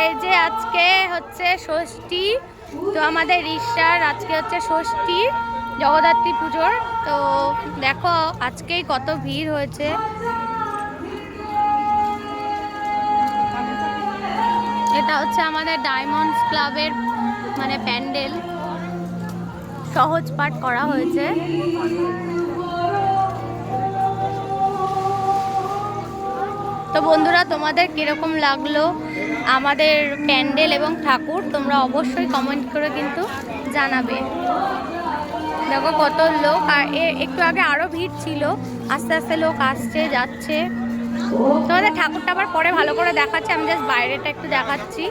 এই যে আজকে হচ্ছে ষষ্ঠী, তো আমাদের রিসার আজকে হচ্ছে ষষ্ঠী জগদ্ধাত্রী পুজোর। তো দেখো আজকেই কত ভিড় হয়েছে। এটা হচ্ছে আমাদের ডায়মন্ডস ক্লাবের মানে প্যান্ডেল, সহজ পাঠ করা হয়েছে। তো বন্ধুরা, তোমাদের কিরকম লাগলো আমাদের প্যান্ডেল এবং ঠাকুর তোমরা অবশ্যই কমেন্ট করে কিন্তু জানাবে। দেখো কত লোক, আর একটু আগে আরো ভিড় ছিল, আস্তে আস্তে লোক আসছে যাচ্ছে। তোমাদের ঠাকুরটা আবার পরে ভালো করে দেখাচ্ছে, আমি জাস্ট বাইরেটা একটু দেখাচ্ছি।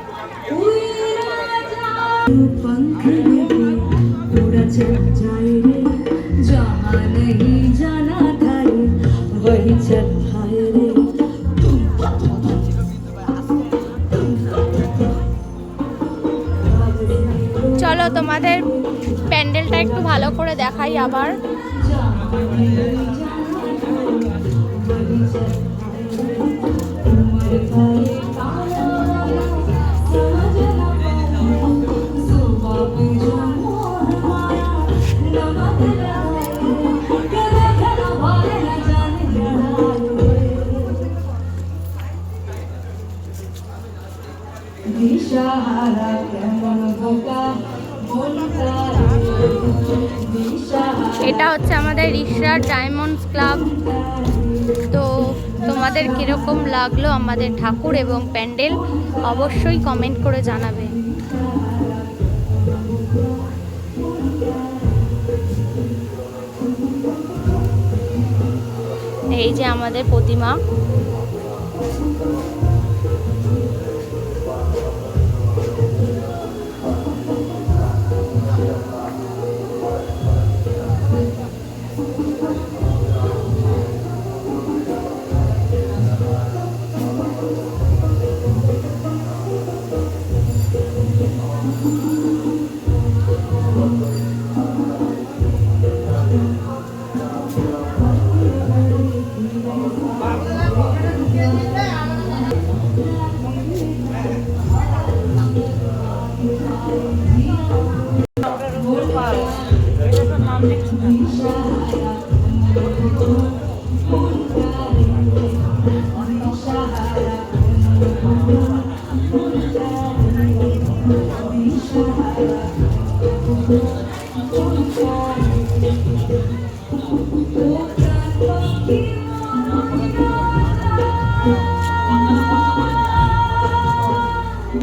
চলো তোমাদের প্যান্ডেলটা একটু ভালো করে দেখাই আবার। এটা হচ্ছে আমাদের রিসার ডায়মন্ডস ক্লাব। তো তোমাদের কিরকম লাগলো আমাদের ঠাকুর এবং প্যান্ডেল অবশ্যই কমেন্ট করে জানাবে। এই যে আমাদের প্রতিমা।